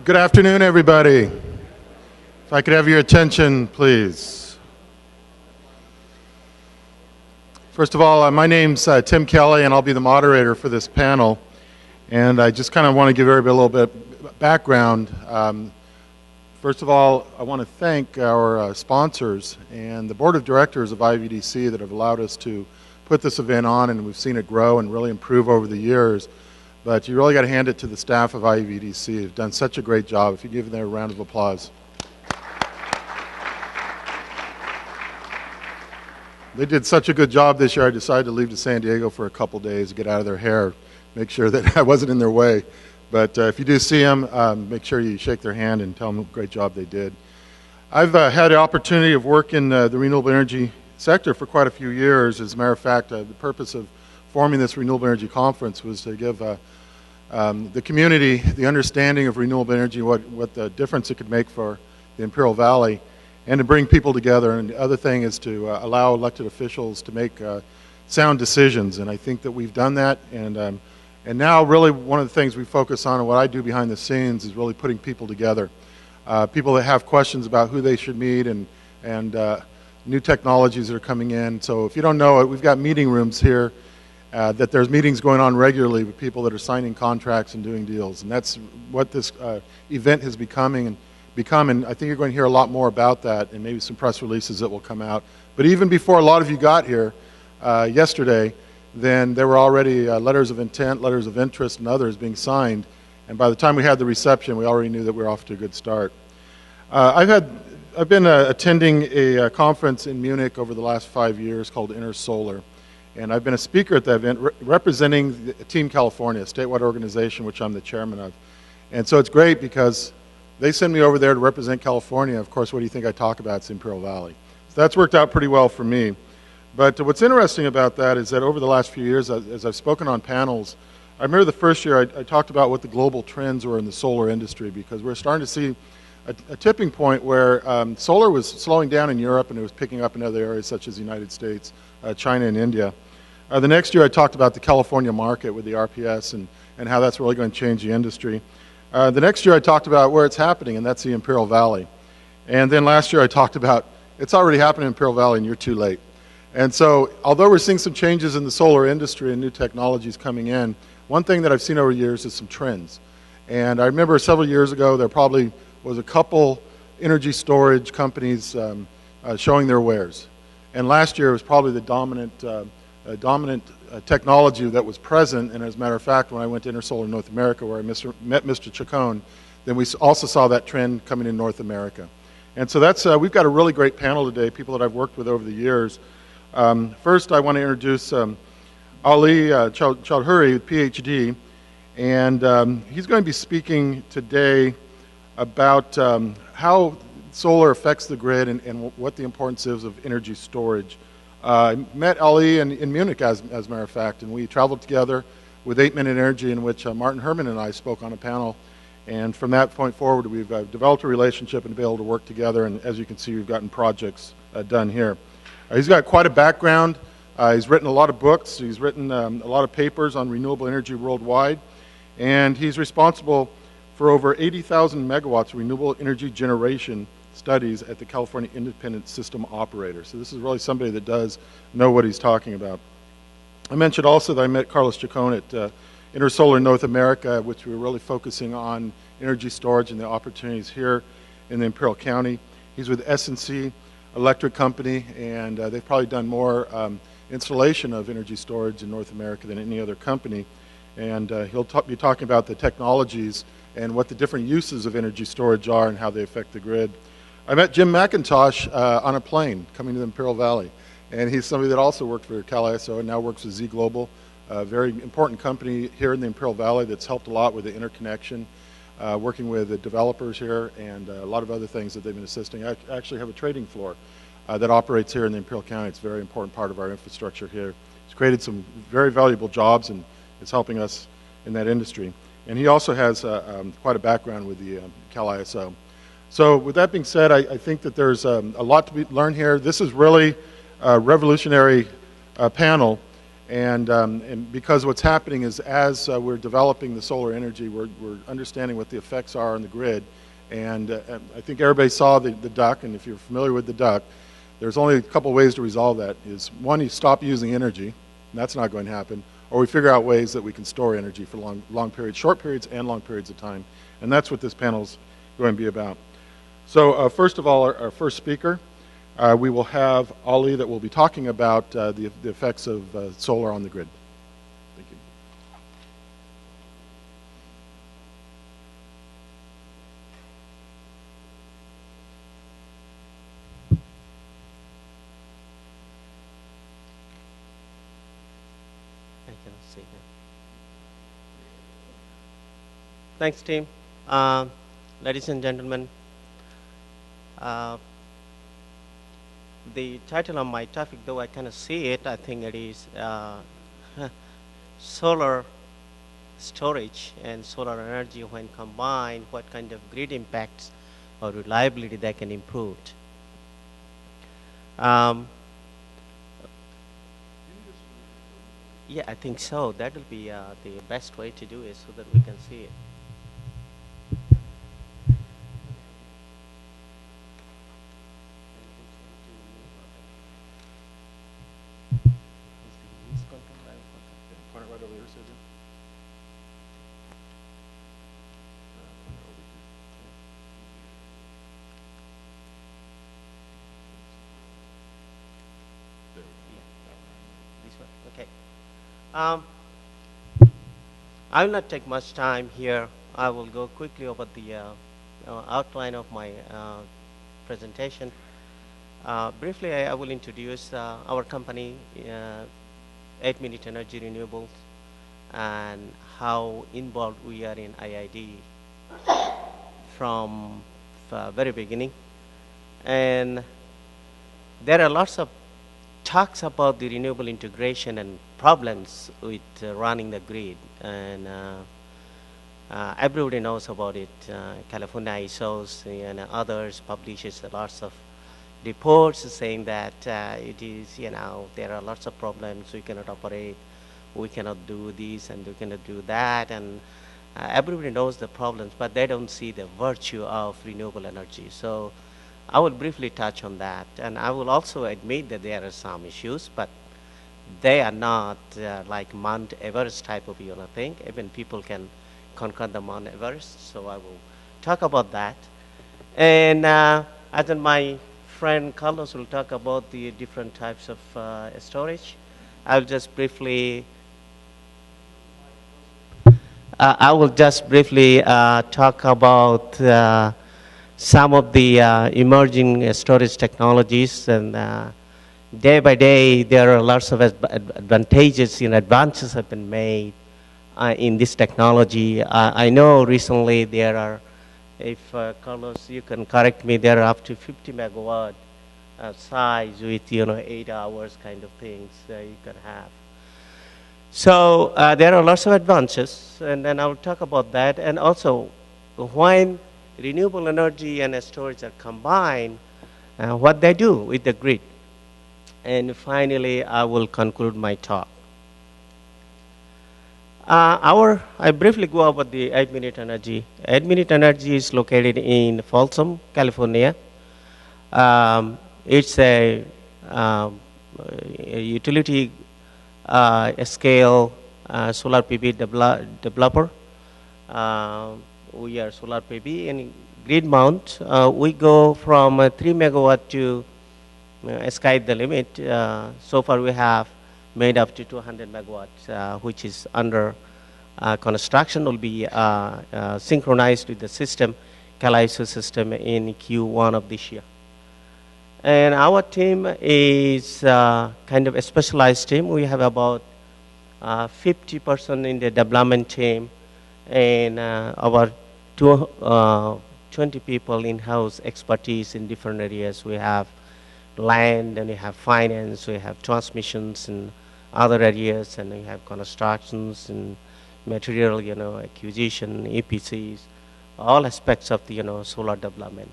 Good afternoon, everybody. If I could have your attention, please. First of all, my name's Tim Kelly, and I'll be the moderator for this panel. And I just kind of want to give everybody a little bit of background. First of all, I want to thank our sponsors and the board of directors of IVDC that have allowed us to put this event on, and we've seen it grow and really improve over the years. But you really got to hand it to the staff of IVDC. They've done such a great job. If you give them a round of applause. They did such a good job this year, I decided to leave to San Diego for a couple days to get out of their hair, make sure that I wasn't in their way. But if you do see them, make sure you shake their hand and tell them what a great job they did. I've had the opportunity of working in the renewable energy sector for quite a few years. As a matter of fact, the purpose of forming this renewable energy conference was to give the community the understanding of renewable energy, what the difference it could make for the Imperial Valley, and to bring people together. And the other thing is to allow elected officials to make sound decisions. And I think that we've done that. And now really one of the things we focus on and what I do behind the scenes is really putting people together. People that have questions about who they should meet and new technologies that are coming in. So if you don't know it, we've got meeting rooms here that there's meetings going on regularly with people that are signing contracts and doing deals. And that's what this event has become, and I think you're going to hear a lot more about that and maybe some press releases that will come out. But even before a lot of you got here yesterday, then there were already letters of intent, letters of interest, and others being signed. And by the time we had the reception, we already knew that we were off to a good start. I've been attending a conference in Munich over the last 5 years called InterSolar. And I've been a speaker at that event representing Team California, a statewide organization which I'm the chairman of. And so it's great because they send me over there to represent California. Of course, what do you think I talk about? It's the Imperial Valley. So that's worked out pretty well for me. But what's interesting about that is that over the last few years, as I've spoken on panels, I remember the first year I talked about what the global trends were in the solar industry, because we're starting to see a tipping point where solar was slowing down in Europe and it was picking up in other areas such as the United States, China, and India. The next year I talked about the California market with the RPS and how that's really going to change the industry. The next year I talked about where it's happening, and that's the Imperial Valley. And then last year I talked about it's already happening in Imperial Valley and you're too late. And so although we're seeing some changes in the solar industry and new technologies coming in, one thing that I've seen over years is some trends. And I remember several years ago there probably was a couple energy storage companies showing their wares. And last year it was probably the dominant technology that was present. And as a matter of fact, when I went to InterSolar North America, where I met Mr. Chacon, then we also saw that trend coming in North America. And so that's we've got a really great panel today, people that I've worked with over the years. First, I want to introduce Ali Chowdhury, PhD, and he's going to be speaking today about how solar affects the grid and what the importance is of energy storage. I met Ali in Munich, as a matter of fact, and we traveled together with 8 Minute Energy, in which Martin Herman and I spoke on a panel. And from that point forward, we've developed a relationship and been able to work together. And as you can see, we've gotten projects done here. He's got quite a background. He's written a lot of books. He's written a lot of papers on renewable energy worldwide. And he's responsible for over 80,000 megawatts of renewable energy generation studies at the California Independent System Operator. So this is really somebody that does know what he's talking about. I mentioned also that I met Carlos Chacon at InterSolar North America, which we're really focusing on energy storage and the opportunities here in the Imperial County. He's with S&C Electric Company, and they've probably done more installation of energy storage in North America than any other company. And he'll be talking about the technologies and what the different uses of energy storage are and how they affect the grid. I met Jim McIntosh on a plane coming to the Imperial Valley, and he's somebody that also worked for CalISO and now works with Z Global, a very important company here in the Imperial Valley that's helped a lot with the interconnection, working with the developers here and a lot of other things that they've been assisting. I actually have a trading floor that operates here in the Imperial County. It's a very important part of our infrastructure here. It's created some very valuable jobs and it's helping us in that industry. And he also has quite a background with the CalISO. So with that being said, I think that there's a lot to be learned here. This is really a revolutionary panel, And because what's happening is as we're developing the solar energy, we're understanding what the effects are on the grid. And I think everybody saw the duck, and if you're familiar with the duck, there's only a couple ways to resolve that. Is one, you stop using energy, and that's not going to happen, or we figure out ways that we can store energy for long periods, short periods and long periods of time. And that's what this panel's going to be about. So first of all, our first speaker, we will have Ali that will be talking about the effects of solar on the grid. Thank you. I cannot see him. Thanks, team. Ladies and gentlemen, the title of my topic, though I cannot see it, I think it is solar storage and solar energy when combined, what kind of grid impacts or reliability they can improve. Yeah, I think so. That will be the best way to do it so that we can see it. I will not take much time here. I will go quickly over the outline of my presentation. Briefly, I will introduce our company, 8-Minute Energy Renewables, and how involved we are in IID from the very beginning. And there are lots of talks about the renewable integration and problems with running the grid, and everybody knows about it. California ISOs and others publishes lots of reports saying that it is, there are lots of problems. We cannot operate, we cannot do this, and we cannot do that, and everybody knows the problems, but they don't see the virtue of renewable energy. So I will briefly touch on that, and I will also admit that there are some issues, but they are not like Mount Everest type of thing. Even people can conquer the Mount Everest, so I will talk about that. And as in my friend Carlos will talk about the different types of storage. I'll just briefly talk about some of the emerging storage technologies, and day by day there are lots of advantages and advances have been made in this technology. I know recently there are, if Carlos you can correct me, there are up to 50 megawatt size with 8 hours kind of things you can have. So there are lots of advances, and then I'll talk about that. And also when renewable energy and storage are combined, what they do with the grid. And finally, I will conclude my talk. I briefly go over the 8-Minute Energy. 8-Minute Energy is located in Folsom, California. It's a utility scale solar PV developer. We are solar PV and grid mount. We go from 3 megawatt to sky the limit. So far we have made up to 200 megawatts, which is under construction, will be synchronized with the system, Kaleiso system, in Q1 of this year. And our team is kind of a specialized team. We have about 50% in the development team, and about 20 people in-house expertise in different areas. We have land, and we have finance, we have transmissions and other areas, and we have constructions and material, acquisition, EPCs, all aspects of the, solar development.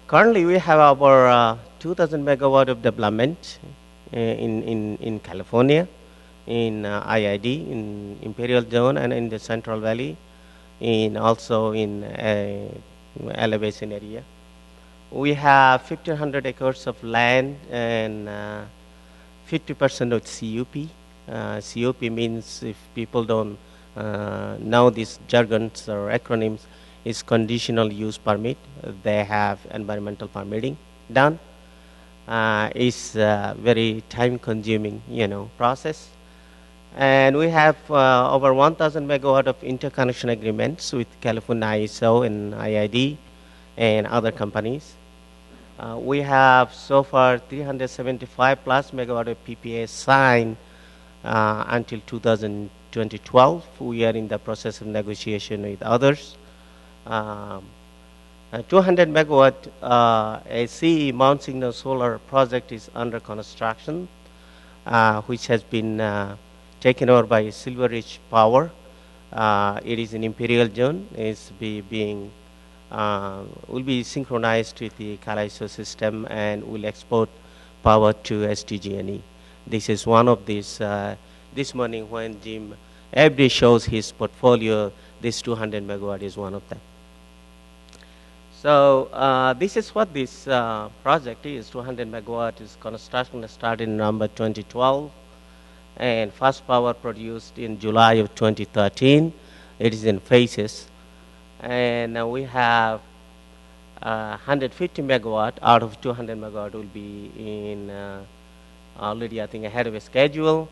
Currently, we have our 2,000 megawatt of development in California, in IID, in Imperial Zone, and in the Central Valley, in also in elevation area. We have 1,500 acres of land and 50% of CUP. CUP means, if people don't know these jargons or acronyms, is conditional use permit. They have environmental permitting done. It's very time-consuming, process. And we have over 1,000 megawatt of interconnection agreements with California ISO and IID and other companies. We have so far 375 plus megawatt of PPA signed until 2012. We are in the process of negotiation with others. 200 megawatt AC Mount Signal solar project is under construction, which has been taken over by Silver Ridge Power. It is in Imperial Zone. It's will be synchronized with the CAISO system and will export power to SDG&E. This is one of these. This morning when Jim Abdi shows his portfolio, this 200 megawatt is one of them. So this is what this project is. 200 megawatt is construction started in November 2012, and first power produced in July of 2013. It is in phases, and we have 150 megawatt out of 200 megawatt will be in already, I think, ahead of a schedule.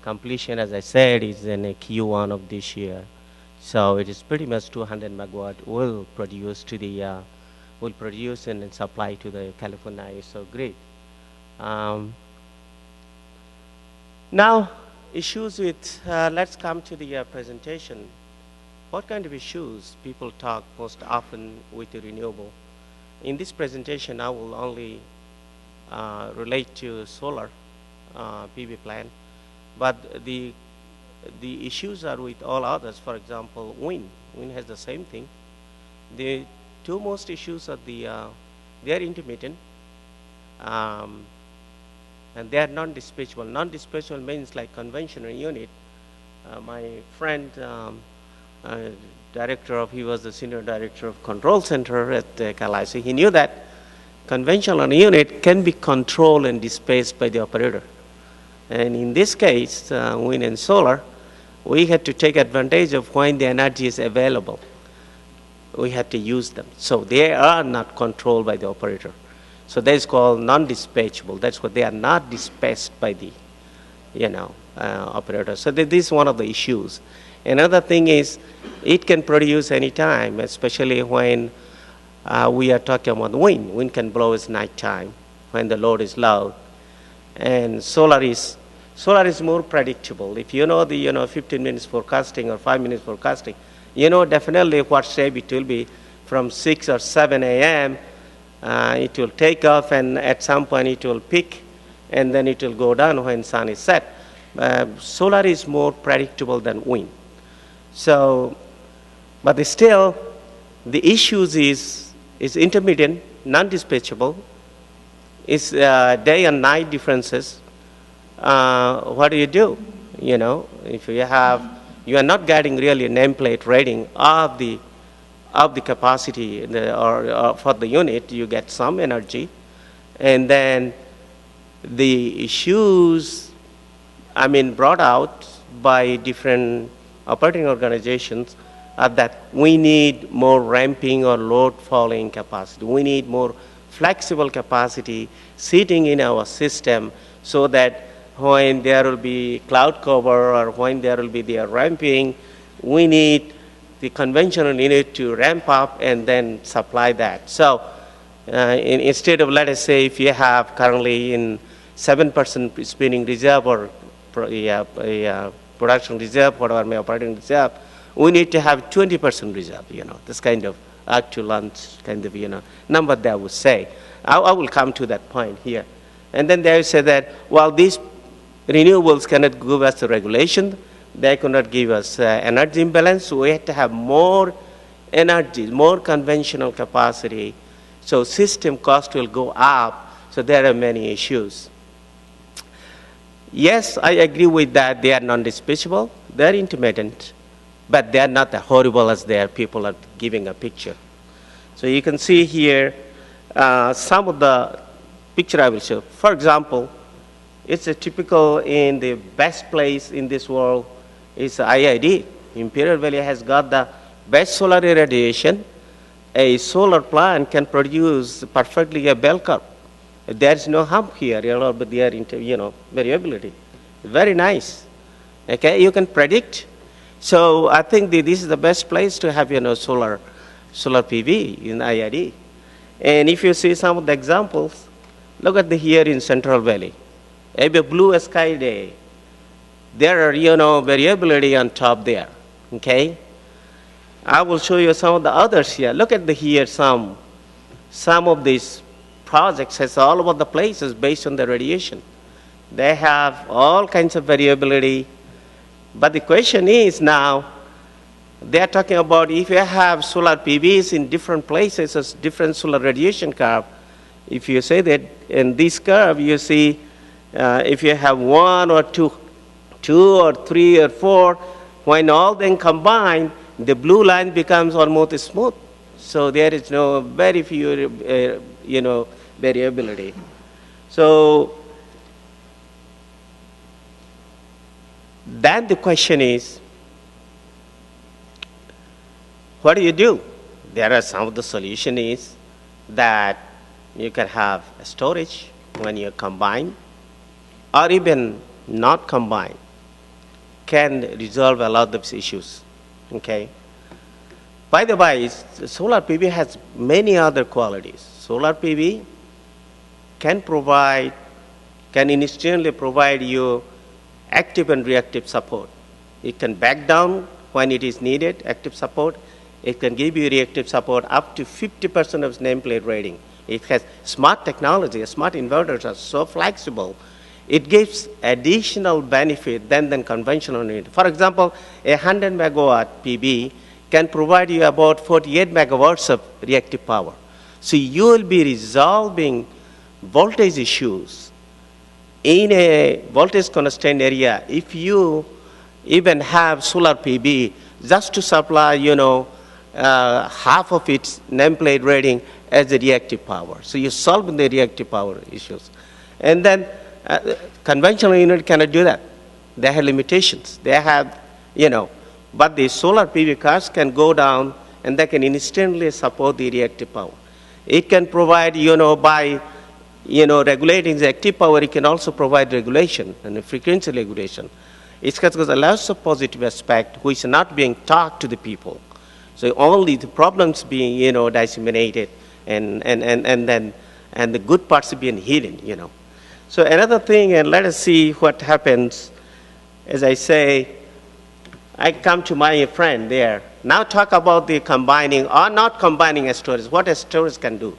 Completion, as I said, is in a Q1 of this year. So it is pretty much 200 megawatt will produce to the will produce and supply to the California ISO grid. Now, issues with let's come to the presentation. What kind of issues people talk most often with the renewable? In this presentation, I will only relate to solar PV plant, but the issues are with all others. For example, wind. Wind has the same thing. The two most issues are they are intermittent, and they are non-dispatchable. Non-dispatchable means like conventional unit. My friend, he was the senior director of control center at CAISO. He knew that conventional unit can be controlled and dispatched by the operator. And in this case, wind and solar, we had to take advantage of when the energy is available. We had to use them. So they are not controlled by the operator. So that is called non-dispatchable. That's what they are not dispatched by the, operator. So this is one of the issues. Another thing is it can produce any time, especially when we are talking about wind. Wind can blow at night time when the load is low. And solar is more predictable. If you know the 15 minutes forecasting or 5 minutes forecasting, definitely what shape it will be from 6 or 7 a.m. It will take off, and at some point it will peak, and then it will go down when sun is set. Solar is more predictable than wind. So, but still, the issues is intermittent, non-dispatchable. It's day and night differences. What do? If you are not getting really a nameplate rating of the capacity or for the unit, you get some energy, and then the issues, brought out by different operating organizations are that we need more ramping or load following capacity. We need more flexible capacity sitting in our system so that when there will be cloud cover or when there will be the ramping, we need the conventional unit to ramp up and then supply that. So instead of, let us say, if you have currently in 7% spinning reserve or production reserve, whatever may operating reserve, we need to have 20% reserve, this kind of actual kind of, number that I would say. I will come to that point here. And then they say that, well, these renewables cannot give us the regulation. They cannot give us energy imbalance. So we have to have more energy, more conventional capacity. So system cost will go up. So there are many issues. Yes, I agree with that. They are non-dispatchable. They are intermittent, but they are not as horrible as their people are giving a picture. So you can see here some of the picture I will show. For example, it's a typical in the best place in this world is IID. Imperial Valley has got the best solar irradiation. A solar plant can produce perfectly a bell curve. There's no hump here, but there, variability. Very nice. Okay, you can predict. So I think this is the best place to have, solar PV in IID. And if you see some of the examples, look at here in Central Valley. A blue sky day. There are, variability on top there. Okay. I will show you some of the others here. Look at here, some of these projects has all over the places based on the radiation. They have all kinds of variability. But the question is now, they are talking about if you have solar PVs in different places, as different solar radiation curve. If you say that in this curve, you see if you have one or two or three or four, when all then combine, the blue line becomes almost smooth. So there is no very few, variability. So then the question is, what do? There are some of the solution is that you can have a storage when you combine, or even not combine, can resolve a lot of issues. Okay. By the way, solar PV has many other qualities. Solar PV can instantly provide you active and reactive support. It can back down when it is needed, active support. It can give you reactive support up to 50% of nameplate rating. It has smart technology. Smart inverters are so flexible. It gives additional benefit than conventional unit. For example, a 100 megawatt PV can provide you about 48 megawatts of reactive power. So you will be resolving voltage issues in a voltage constrained area if you even have solar PV just to supply, half of its nameplate rating as a reactive power. So you solve the reactive power issues. And then conventional unit cannot do that. They have limitations. They have, but the solar PV cars can go down and they can instantly support the reactive power. It can provide, by, regulating the active power, it can also provide regulation and frequency regulation. It's got a lot of positive aspect which is not being taught to the people. So only the problems being, disseminated and the good parts being hidden, So another thing, and let us see what happens. As I say, I come to my friend there. Now talk about the combining or not combining a storage, what a storage can do.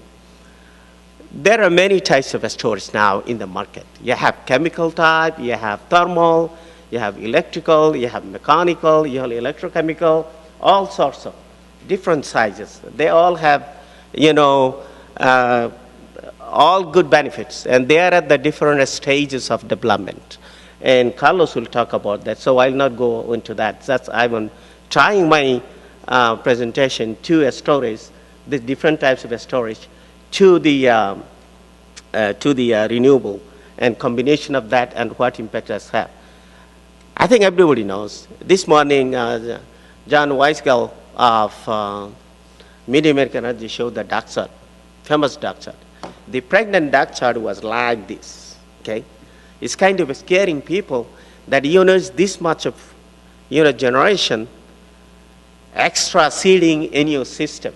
There are many types of storage now in the market. You have chemical type, you have thermal, you have electrical, you have mechanical, you have electrochemical, all sorts of different sizes. They all have, all good benefits, and they are at the different stages of development. And Carlos will talk about that, so I'll not go into that. I'm trying my presentation to a storage, the different types of storage, to the renewable, and combination of that and what impact does have. I think everybody knows. This morning, John Weisgall of Mid-American Energy showed the dark chart, famous dark chart. The pregnant dark chart was like this, okay? It's kind of scaring people that, it's this much of, generation extra seeding in your system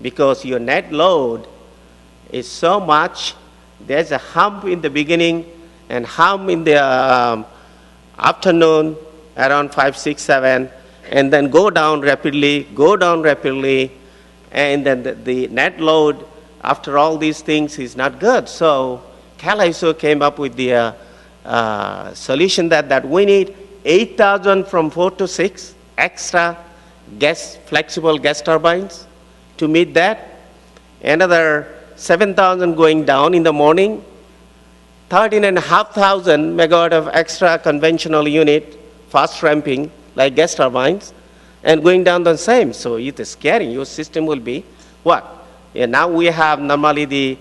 because your net load is so much. There's a hump in the beginning and hump in the afternoon around 5, 6, 7, and then go down rapidly, and then the net load after all these things is not good. So CalISO came up with the solution that we need 8,000 from 4 to 6 extra flexible gas turbines to meet that. Another 7,000 going down in the morning, 13,500 megawatt of extra conventional unit, fast ramping, like gas turbines, and going down the same. So it is scary. Your system will be what? Yeah, now we have normally the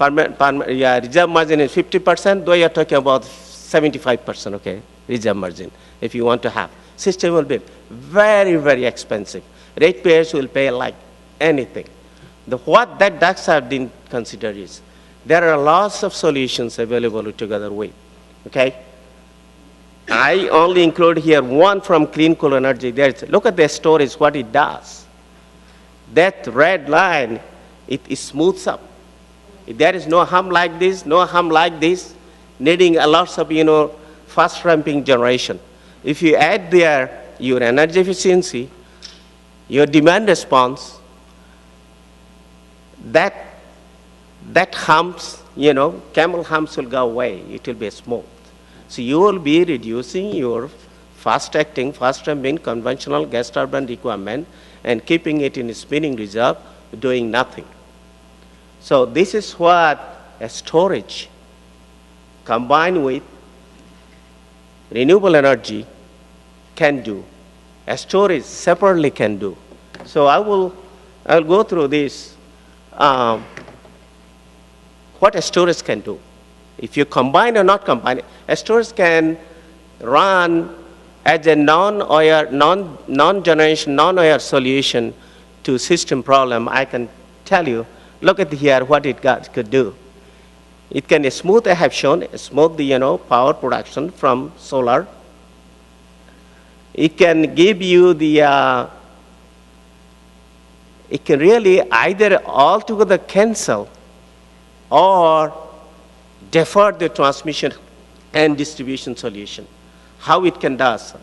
reserve margin is 50%, though you are talking about 75%, okay, reserve margin, if you want to have. System will be very, very expensive. Ratepayers will pay like anything. What that DAXA didn't consider is, there are lots of solutions available together with, okay? I only include here one from Clean Cool Energy. Look at the storage, what it does. That red line, it smooths up. If there is no hum like this, no hum like this, needing a lot of, fast ramping generation. If you add there your energy efficiency, your demand response, that humps, camel humps will go away. It will be smooth. So you will be reducing your fast ramping conventional gas turbine requirement and keeping it in spinning reserve, doing nothing. So this is what a storage combined with renewable energy can do. A storage separately can do. So I'll go through this. What a storage can do. If you combine or not combine, a storage can run as a non-generation, non-oil solution to system problem. I can tell you, look at here what it could do. It can smooth, I have shown, smooth the power production from solar. It can give you the, it can really either altogether cancel or defer the transmission and distribution solution. How it can do so?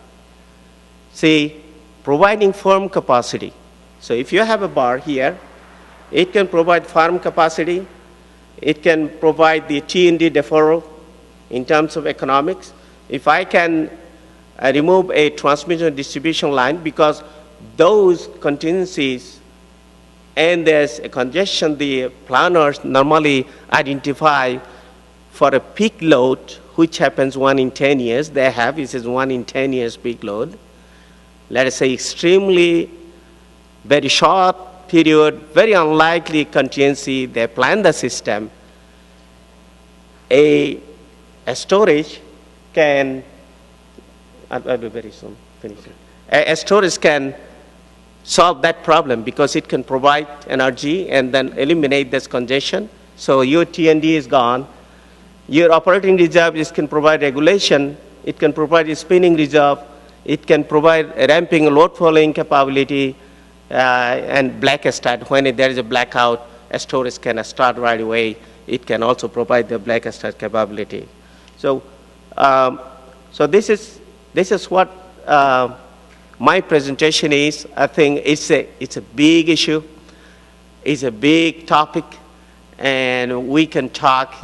See, providing firm capacity. So if you have a bar here, it can provide firm capacity. It can provide the T&D deferral in terms of economics. If I can remove a transmission and distribution line, because those contingencies and there's a congestion, the planners normally identify for a peak load, which happens 1 in 10 years. They have, this is 1 in 10 years peak load. Let us say extremely, very short period, very unlikely contingency, they plan the system. A storage can, I'll be very soon finishing. A storage can solve that problem because it can provide energy and then eliminate this congestion. So your T&D is gone. Your operating reserve can provide regulation. It can provide a spinning reserve. It can provide a ramping load following capability and black start. When there is a blackout, a storage can start right away. It can also provide the black start capability. So, so this is what my presentation is. I think it's a big issue. It's a big topic, and we can talk,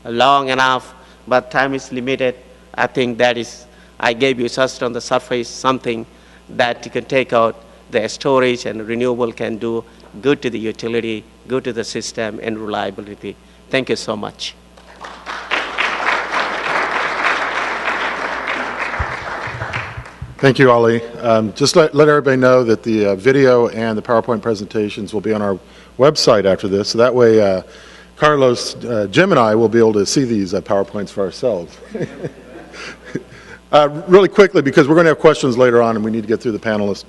long enough, but time is limited. I think that is, I gave you just on the surface something that you can take out. The storage and renewable can do good to the utility, good to the system, and reliability. Thank you so much. Thank you, Ali. Just let everybody know that the video and the PowerPoint presentations will be on our website after this. So that way, Carlos, Jim, and I will be able to see these PowerPoints for ourselves. Really quickly, because we're going to have questions later on and we need to get through the panelists.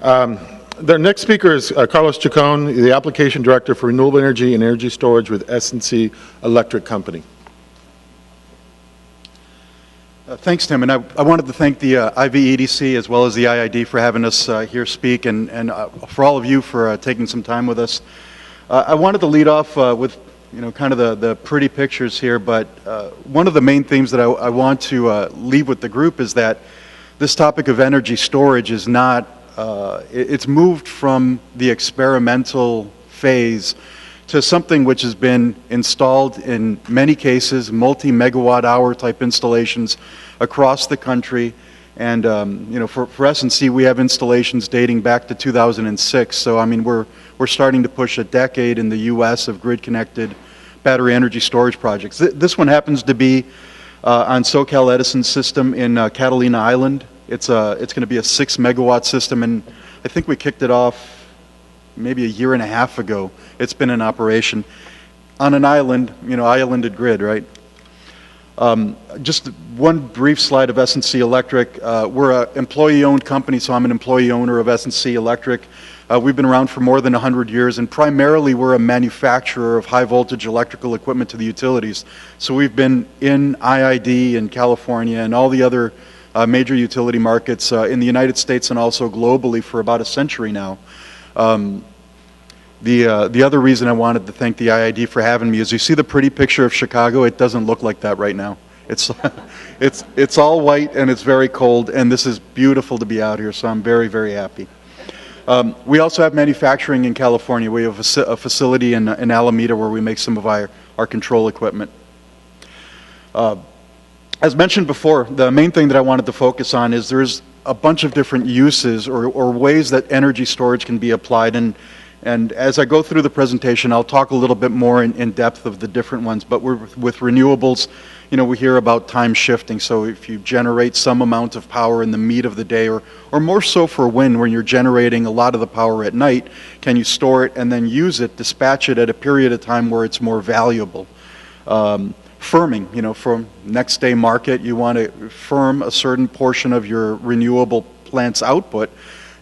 The next speaker is Carlos Chacon, the Application Director for Renewable Energy and Energy Storage with S&C Electric Company. Thanks, Tim. And I wanted to thank the IVEDC as well as the IID for having us here speak, and for all of you for taking some time with us. I wanted to lead off with kind of the pretty pictures here, but one of the main themes that I want to leave with the group is that this topic of energy storage is not, it's moved from the experimental phase to something which has been installed in many cases, multi-megawatt hour type installations across the country. And for S&C, we have installations dating back to 2006. So I mean, we're starting to push a decade in the U.S. of grid-connected battery energy storage projects. This one happens to be on SoCal Edison's system in Catalina Island. It's going to be a 6 megawatt system, and I think we kicked it off maybe a year and a half ago. It's been in operation on an island, islanded grid, right? Just one brief slide of S&C Electric. We're an employee-owned company, so I'm an employee-owner of S&C Electric. We've been around for more than 100 years, and primarily we're a manufacturer of high-voltage electrical equipment to the utilities. So we've been in IID in California and all the other major utility markets in the United States and also globally for about a century now. The other reason I wanted to thank the IID for having me is you see the pretty picture of Chicago. It doesn't look like that right now. It's all white and it's very cold, and this is beautiful to be out here, so I'm very, very happy. We also have manufacturing in California. We have a facility in Alameda where we make some of our control equipment. As mentioned before, the main thing that I wanted to focus on is there's a bunch of different uses or ways that energy storage can be applied, and as I go through the presentation, I'll talk a little bit more in depth of the different ones. But with renewables, we hear about time shifting. So if you generate some amount of power in the meat of the day, or more so for wind, when you're generating a lot of the power at night, can you store it and then use it, dispatch it at a period of time where it's more valuable? Firming, from next day market, you want to firm a certain portion of your renewable plant's output.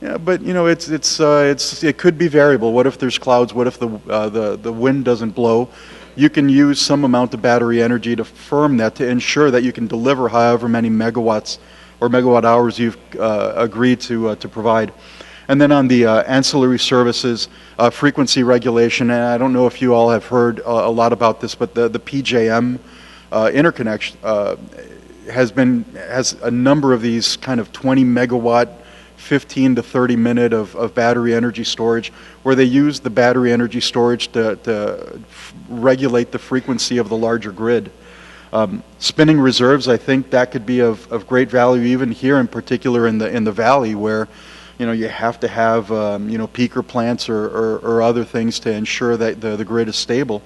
Yeah, but it could be variable. What if there's clouds? What if the wind doesn't blow? You can use some amount of battery energy to firm that to ensure that you can deliver however many megawatts or megawatt hours you've agreed to provide. And then on the ancillary services, frequency regulation, and I don't know if you all have heard a lot about this, but the PJM interconnection has a number of these kind of 20 megawatt 15 to 30 minute of battery energy storage, where they use the battery energy storage to regulate the frequency of the larger grid. Spinning reserves, I think that could be of great value even here, in particular in the valley, where you have to have peaker plants or other things to ensure that the grid is stable.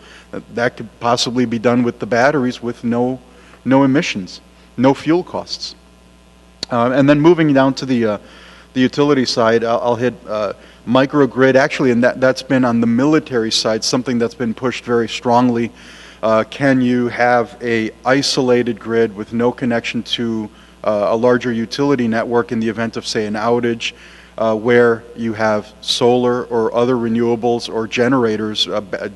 That could possibly be done with the batteries with no emissions, no fuel costs. And then moving down to the utility side, I'll hit microgrid. Actually, and that's been on the military side, something that's been pushed very strongly. Can you have a isolated grid with no connection to a larger utility network in the event of, say, an outage, where you have solar or other renewables or generators,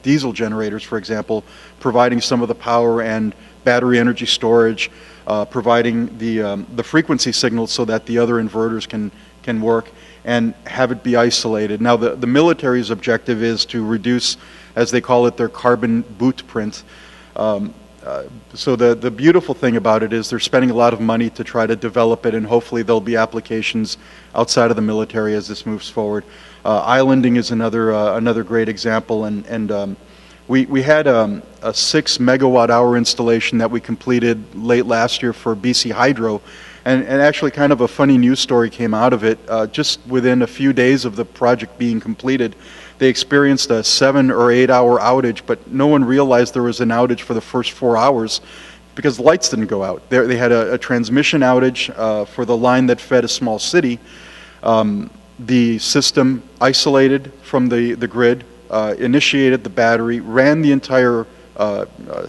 diesel generators, for example, providing some of the power, and battery energy storage providing the frequency signals so that the other inverters can work, and have it be isolated. Now, the military's objective is to reduce, as they call it, their carbon boot print. So the beautiful thing about it is they're spending a lot of money to try to develop it, and hopefully there'll be applications outside of the military as this moves forward. Islanding is another great example, and we had a 6 megawatt hour installation that we completed late last year for BC Hydro. And actually kind of a funny news story came out of it. Just within a few days of the project being completed, they experienced a 7 or 8 hour outage, but no one realized there was an outage for the first 4 hours because the lights didn't go out. They had a transmission outage for the line that fed a small city. The system isolated from the grid, initiated the battery, ran the entire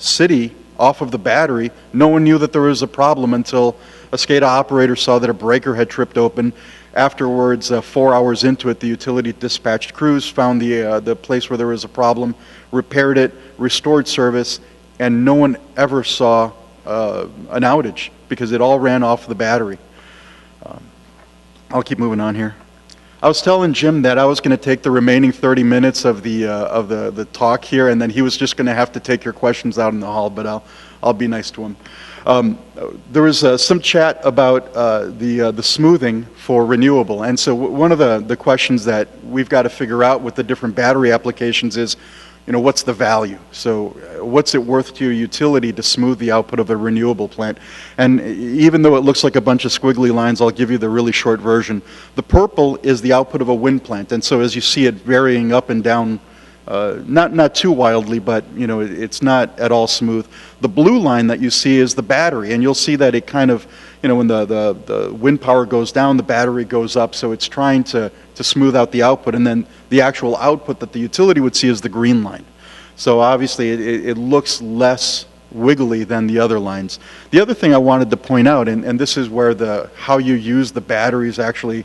city off of the battery. No one knew that there was a problem until a SCADA operator saw that a breaker had tripped open. Afterwards, 4 hours into it, the utility dispatched crews, found the place where there was a problem, repaired it, restored service, and no one ever saw an outage because it all ran off the battery. I'll keep moving on here. I was telling Jim that I was going to take the remaining 30 minutes of the talk here, and then he was just going to have to take your questions out in the hall, but I'll be nice to him. There was some chat about the smoothing for renewable, and so one of the questions that we've got to figure out with the different battery applications is, what's the value? So what's it worth to your utility to smooth the output of a renewable plant? And even though it looks like a bunch of squiggly lines, I'll give you the really short version. The purple is the output of a wind plant, and so as you see it varying up and down not too wildly, but it's not at all smooth. The blue line that you see is the battery, and you'll see that it kind of, when the wind power goes down, the battery goes up, so it's trying to smooth out the output, and then the actual output that the utility would see is the green line. So obviously it looks less wiggly than the other lines. The other thing I wanted to point out, and this is where how you use the batteries actually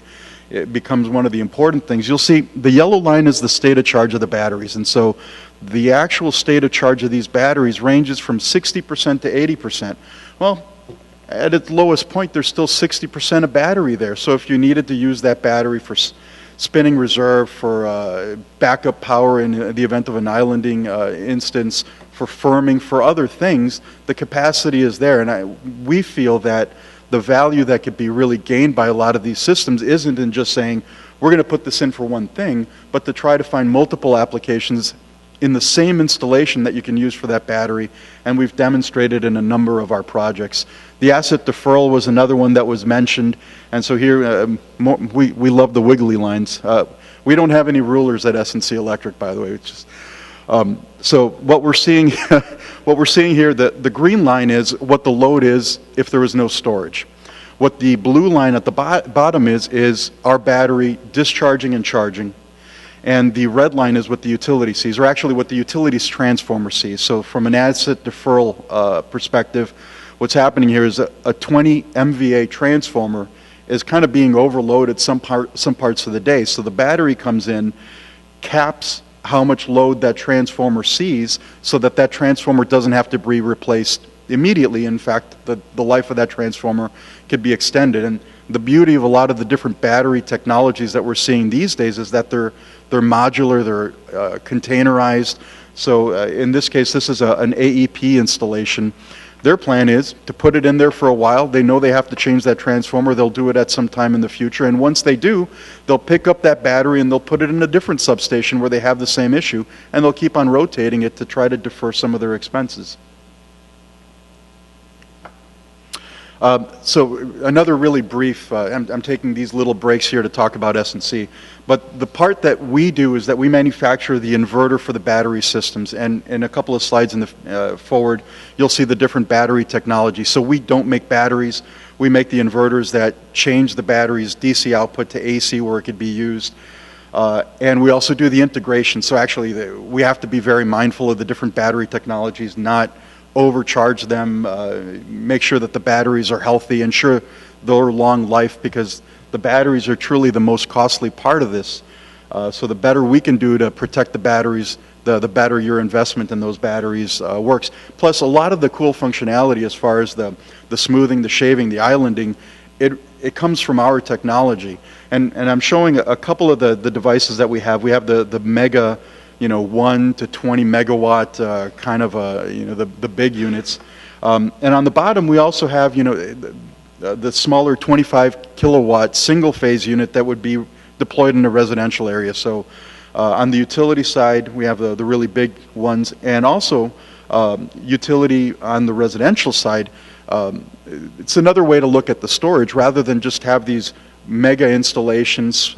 it becomes one of the important things. You'll see the yellow line is the state of charge of the batteries, and so the actual state of charge of these batteries ranges from 60% to 80%. Well, at its lowest point, there's still 60% of battery there. So if you needed to use that battery for spinning reserve, for backup power in the event of an islanding instance, for firming, for other things, the capacity is there. And we feel that the value that could be really gained by a lot of these systems isn't in just saying, we're going to put this in for one thing, but to try to find multiple applications in the same installation that you can use for that battery, and we've demonstrated in a number of our projects. The asset deferral was another one that was mentioned, and so here we love the wiggly lines. We don't have any rulers at S&C Electric, by the way. It's just, so what we're seeing, here, the green line is what the load is if there is no storage. What the blue line at the bottom is our battery discharging and charging. And the red line is what the utility sees, or actually what the utility's transformer sees. So from an asset deferral perspective, what's happening here is a 20 MVA transformer is kind of being overloaded some parts of the day. So the battery comes in, caps how much load that transformer sees so that that transformer doesn't have to be replaced immediately. In fact, the life of that transformer could be extended. And the beauty of a lot of the different battery technologies that we're seeing these days is that they're modular, they're containerized. So in this case, this is an AEP installation. Their plan is to put it in there for a while. They know they have to change that transformer. They'll do it at some time in the future. And once they do, they'll pick up that battery and they'll put it in a different substation where they have the same issue. And they'll keep on rotating it to try to defer some of their expenses. So another really brief, I'm taking these little breaks here to talk about S&C, but the part that we do is that we manufacture the inverter for the battery systems, and in a couple of slides in the forward, you'll see the different battery technologies. So we don't make batteries, we make the inverters that change the battery's DC output to AC where it could be used. And we also do the integration, so actually we have to be very mindful of the different battery technologies, not overcharge them, make sure that the batteries are healthy, ensure their long life, because the batteries are truly the most costly part of this. So the better we can do to protect the batteries, the better your investment in those batteries works. Plus a lot of the cool functionality as far as the smoothing, the shaving, the islanding, it comes from our technology. And I'm showing a couple of the devices that we have. We have the Mega 1 to 20 megawatt kind of the big units, and on the bottom we also have the smaller 25 kilowatt single phase unit that would be deployed in a residential area. So on the utility side we have the really big ones, and also utility on the residential side. It's another way to look at the storage rather than just have these mega installations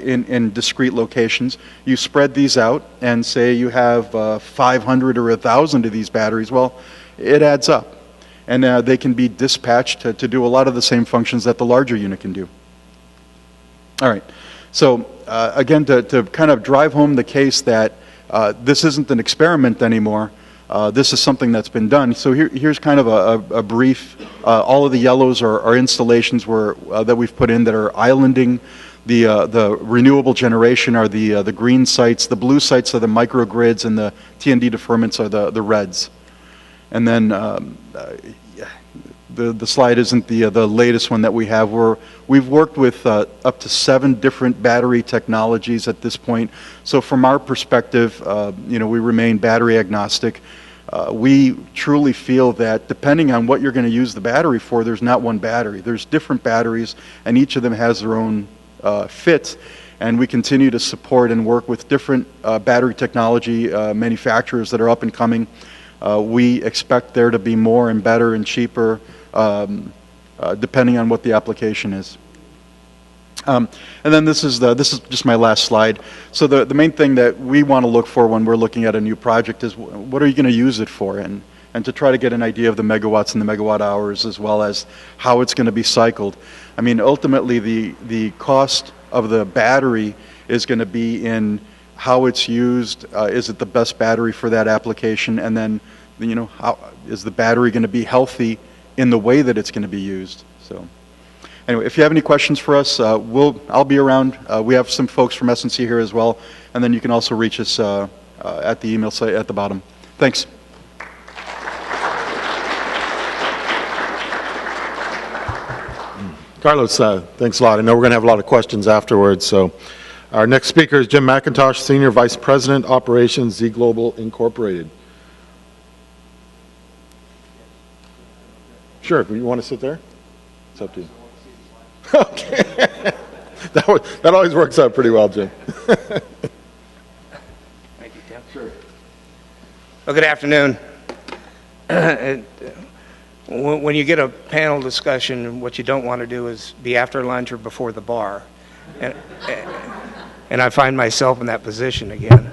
in discrete locations. You spread these out and say you have 500 or 1,000 of these batteries. Well, it adds up, and they can be dispatched to do a lot of the same functions that the larger unit can do. All right, so again, to kind of drive home the case that this isn't an experiment anymore, this is something that's been done. So here's kind of a brief. All of the yellows are installations that we've put in that are islanding. The renewable generation are the green sites. The blue sites are the microgrids, and the T&D deferments are the reds. And then the slide isn't the latest one that we have. We've worked with up to 7 different battery technologies at this point. So from our perspective, we remain battery agnostic. We truly feel that depending on what you're going to use the battery for, there's not one battery. There's different batteries, and each of them has their own fit. And we continue to support and work with different battery technology manufacturers that are up and coming. We expect there to be more and better and cheaper depending on what the application is. And then this is just my last slide. So the main thing that we want to look for when we're looking at a new project is what are you going to use it for, and to try to get an idea of the megawatts and the megawatt hours as well as how it's going to be cycled. I mean, ultimately the cost of the battery is going to be in how it's used. Is it the best battery for that application? And then, you know, how is the battery going to be healthy in the way that it's going to be used? So. Anyway, if you have any questions for us, I'll be around. We have some folks from S&C here as well, and then you can also reach us at the email site at the bottom. Thanks. Carlos, thanks a lot. I know we're going to have a lot of questions afterwards. So our next speaker is Jim McIntosh, Senior Vice President, Operations, Z Global Incorporated. Sure, if you want to sit there, it's up to you. Okay. that always works out pretty well, Jim. Thank you, Tim. Sure. Well, good afternoon. When you get a panel discussion, what you don't want to do is be after lunch or before the bar. And I find myself in that position again.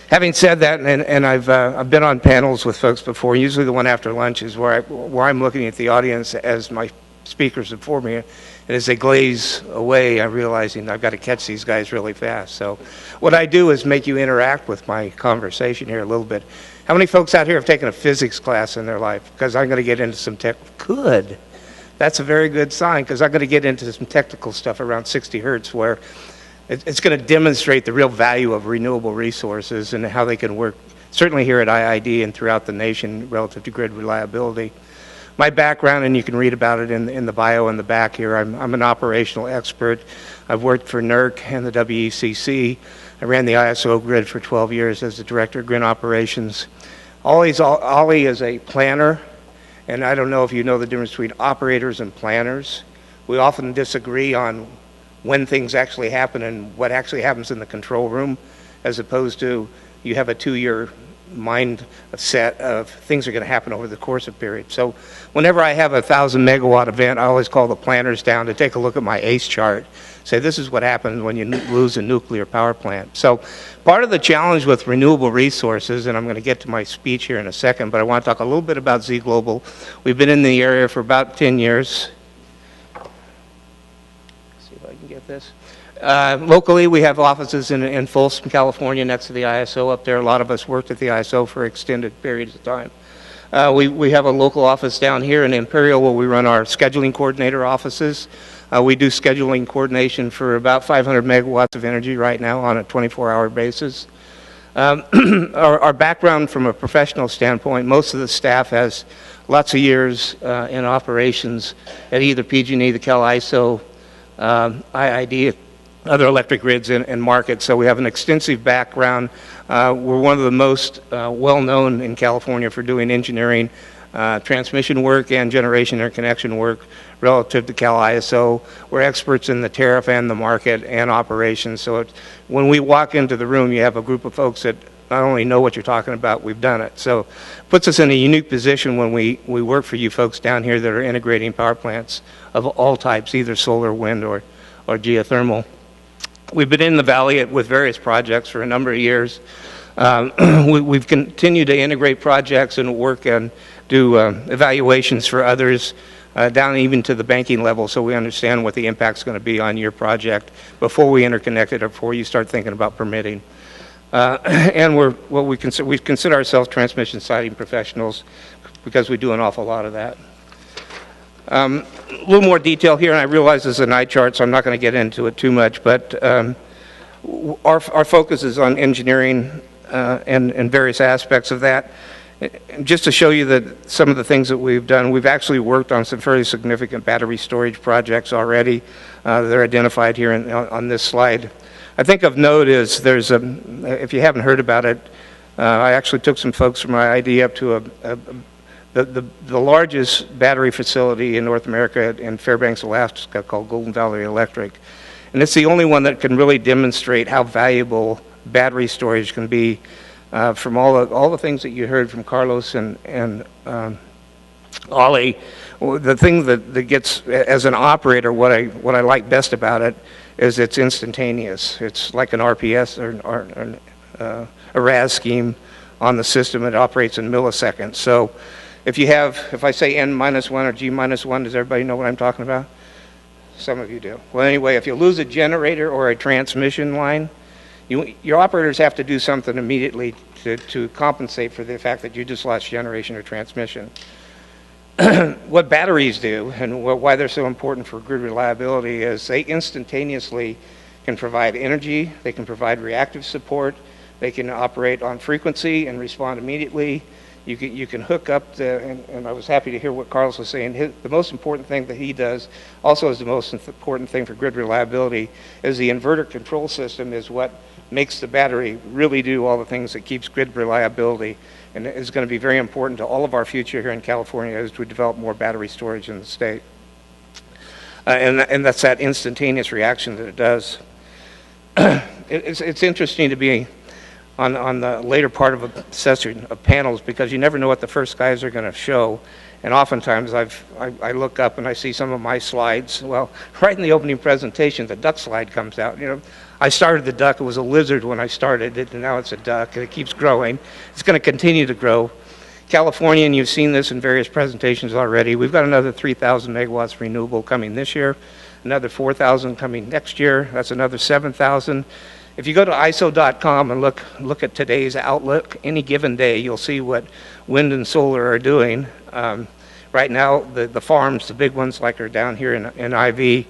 Having said that, and I've been on panels with folks before, usually the one after lunch is where I'm looking at the audience as my speakers before me, and as they glaze away, I'm realizing I've got to catch these guys really fast. So what I do is make you interact with my conversation here a little bit. How many folks out here have taken a physics class in their life? Because I'm going to get into some tech. Good. That's a very good sign, because I'm going to get into some technical stuff around 60 hertz where it's going to demonstrate the real value of renewable resources and how they can work, certainly here at IID and throughout the nation relative to grid reliability. My background, and you can read about it in the bio in the back here, I'm an operational expert. I've worked for NERC and the WECC. I ran the ISO grid for 12 years as the Director of Grid Operations. Ollie is a planner, and I don't know if you know the difference between operators and planners. We often disagree on when things actually happen and what actually happens in the control room, as opposed to you have a 2-year mindset of things are going to happen over the course of a period. So whenever I have a 1,000 megawatt event, I always call the planners down to take a look at my ACE chart, say this is what happens when you lose a nuclear power plant. So part of the challenge with renewable resources, and I'm going to get to my speech here in a second, but I want to talk a little bit about Z Global. We've been in the area for about 10 years. Let's see if I can get this. Locally, we have offices in Folsom, California, next to the ISO up there. A lot of us worked at the ISO for extended periods of time. We have a local office down here in Imperial where we run our scheduling coordinator offices. We do scheduling coordination for about 500 megawatts of energy right now on a 24-hour basis. Our background from a professional standpoint, most of the staff has lots of years in operations at either PG&E, the Cal ISO, IID, other electric grids and markets. So we have an extensive background. We're one of the most well-known in California for doing engineering, transmission work and generation interconnection work relative to Cal ISO. We're experts in the tariff and the market and operations. So when we walk into the room, you have a group of folks that not only know what you're talking about, we've done it. So it puts us in a unique position when we work for you folks down here that are integrating power plants of all types, either solar, wind, or geothermal. We've been in the Valley with various projects for a number of years. We've continued to integrate projects and work and do evaluations for others down even to the banking level, so we understand what the impact's going to be on your project before we interconnect it or before you start thinking about permitting. And we consider ourselves transmission siting professionals because we do an awful lot of that. A little more detail here, and I realize this is an eye chart, so I'm not going to get into it too much, but our focus is on engineering and various aspects of that. Just to show you that some of the things that we've done, we've actually worked on some fairly significant battery storage projects already. They're identified here on this slide. I think of note is there's if you haven't heard about it, I actually took some folks from my ID up to the largest battery facility in North America in Fairbanks, Alaska, called Golden Valley Electric. And it's the only one that can really demonstrate how valuable battery storage can be from all the things that you heard from Carlos and Ollie. Well, the thing that gets, as an operator, what I like best about it is it's instantaneous. It's like an RPS or a RAS scheme on the system. It operates in milliseconds. So if I say N-1 or G-1, does everybody know what I'm talking about? Some of you do. Well, anyway, if you lose a generator or a transmission line, your operators have to do something immediately to compensate for the fact that you just lost generation or transmission. What batteries do and why they're so important for grid reliability is they instantaneously can provide energy, they can provide reactive support, they can operate on frequency and respond immediately. You can hook up and I was happy to hear what Carlos was saying. The most important thing that he does, also is the most important thing for grid reliability, is the inverter control system is what makes the battery really do all the things that keeps grid reliability, and is going to be very important to all of our future here in California as we develop more battery storage in the state. And that's that instantaneous reaction that it does. It's interesting to be on the later part of a session of panels because you never know what the first guys are going to show. And oftentimes I look up and I see some of my slides. Well, right in the opening presentation, the duck slide comes out. You know, I started the duck. It was a lizard when I started it, and now it's a duck, and it keeps growing. It's going to continue to grow. California, and you've seen this in various presentations already, we've got another 3,000 megawatts renewable coming this year, another 4,000 coming next year. That's another 7,000. If you go to ISO.com and look at today's outlook, any given day, you'll see what wind and solar are doing. Right now, the farms, the big ones like are down here in IV,